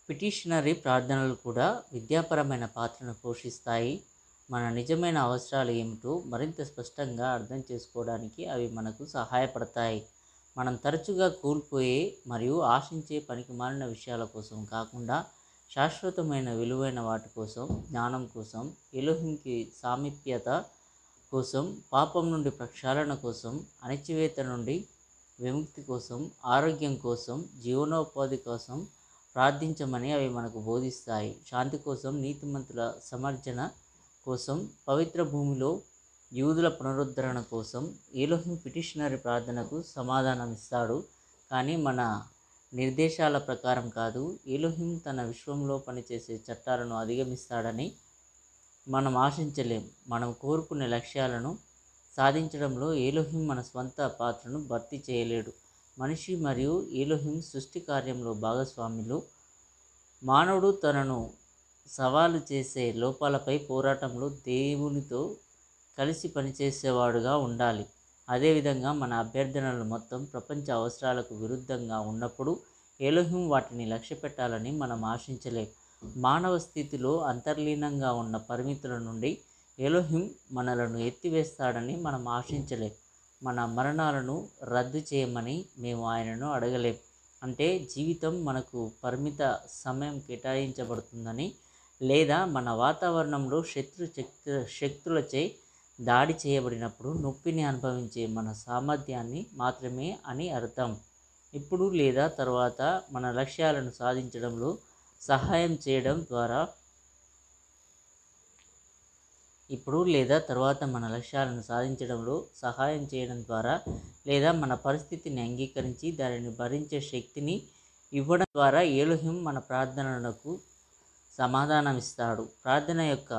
పిటిషనరీ ప్రార్థనలు కూడా విద్యాపరమైన పాత్రను పోషిస్తాయి. మన నిజమైన అవసరాలు ఏమిటో మరింత స్పష్టంగా అర్థం చేసుకోవడానికి అవి మనకు సహాయపడతాయి. మనం తరచుగా కోల్పోయే మరియు ఆశించే పనికిమాలిన విషయాల కోసం కాకుండా శాశ్వతమైన విలువైన వాటి కోసం, జ్ఞానం కోసం, ఎలోహింకి సామీప్యత కోసం, పాపం నుండి ప్రక్షాళన కోసం, అణచివేత నుండి విముక్తి కోసం, ఆరోగ్యం కోసం, జీవనోపాధి కోసం ప్రార్థించమని అవి మనకు బోధిస్తాయి. శాంతి కోసం, నీతిమంతుల సమర్జన కోసం, పవిత్ర భూమిలో యూదుల పునరుద్ధరణ కోసం ఎలోహిం పిటిషనరీ ప్రార్థనకు సమాధానం ఇస్తాడు, కానీ మన నిర్దేశాల ప్రకారం కాదు. ఎలోహిం తన విశ్వంలో పనిచేసే చట్టాలను అధిగమిస్తాడని మనం ఆశించలేం. మనం కోరుకునే లక్ష్యాలను సాధించడంలో ఎలోహిం మన స్వంత పాత్రను భర్తీ చేయలేడు. మనిషి మరియు ఎలోహిం సృష్టి కార్యంలో భాగస్వాములు. మానవుడు తనను సవాలు చేసే లోపాలపై పోరాటంలో దేవునితో కలిసి పనిచేసేవాడుగా ఉండాలి. అదేవిధంగా మన అభ్యర్థనలు మొత్తం ప్రపంచ అవసరాలకు విరుద్ధంగా ఉన్నప్పుడు ఎలోహిం వాటిని లక్ష్యపెట్టాలని మనం ఆశించలేం. మానవ స్థితిలో అంతర్లీనంగా ఉన్న పరిమితుల నుండి ఎలోహిం మనలను ఎత్తివేస్తాడని మనం ఆశించలేం. మన మరణాలను రద్దు చేయమని మేము ఆయనను అడగలేం. అంటే జీవితం మనకు పరిమిత సమయం కేటాయించబడుతుందని, లేదా మన వాతావరణంలో శక్తులచే దాడి చేయబడినప్పుడు నొప్పిని అనుభవించే మన సామర్థ్యాన్ని మాత్రమే అని అర్థం. ఇప్పుడు లేదా తర్వాత మన లక్ష్యాలను సాధించడంలో సహాయం చేయడం ద్వారా లేదా మన పరిస్థితిని అంగీకరించి దానిని భరించే శక్తిని ఇవ్వడం ద్వారా ఎలోహిం మన ప్రార్థనలకు సమాధానమిస్తాడు. ప్రార్థన యొక్క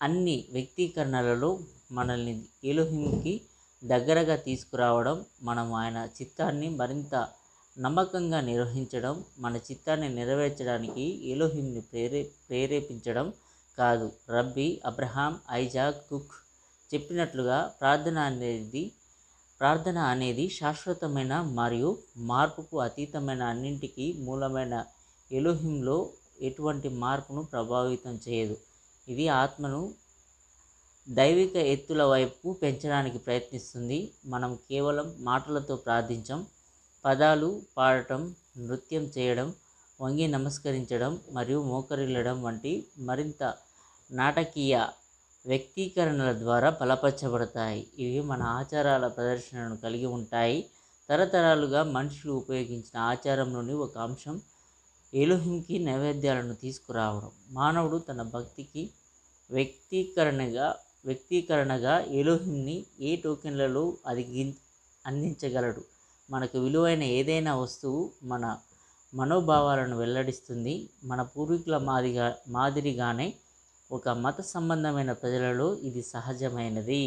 అన్ని వ్యక్తీకరణలలో మనల్ని ఎలోహింకి దగ్గరగా తీసుకురావడం, మనం ఆయన చిత్తాన్ని మరింత నమ్మకంగా నిర్వహించడం, మన చిత్తాన్ని నెరవేర్చడానికి ఎలోహింని ప్రేరేపించడం కాదు. రబ్బీ అబ్రహాం ఐజాక్ కుక్ చెప్పినట్లుగా ప్రార్థన అనేది శాశ్వతమైన మరియు మార్పుకు అతీతమైన, అన్నింటికీ మూలమైన ఎలోహింలో ఎటువంటి మార్పును ప్రభావితం చేయదు. ఇది ఆత్మను దైవిక ఎత్తుల వైపు పెంచడానికి ప్రయత్నిస్తుంది. మనం కేవలం మాటలతో ప్రార్థించం. పదాలు పాడటం, నృత్యం చేయడం, వంగి నమస్కరించడం మరియు మోకరిల్లడం వంటి మరింత నాటకీయ వ్యక్తీకరణల ద్వారా బలపరచబడతాయి. ఇవి మన ఆచారాల ప్రదర్శనను కలిగి ఉంటాయి. తరతరాలుగా మనుషులు ఉపయోగించిన ఆచారంలోని ఒక అంశం ఎలోహింకి నైవేద్యాలను తీసుకురావడం. మానవుడు తన భక్తికి వ్యక్తీకరణగా ఎలోహింని ఏ టోకెన్లలో అందించగలడు. మనకు విలువైన ఏదైనా వస్తువు మన మనోభావాలను వెల్లడిస్తుంది. మన పూర్వీకుల మాదిరిగానే ఒక మత సంబంధమైన ప్రజలలో ఇది సహజమైనది.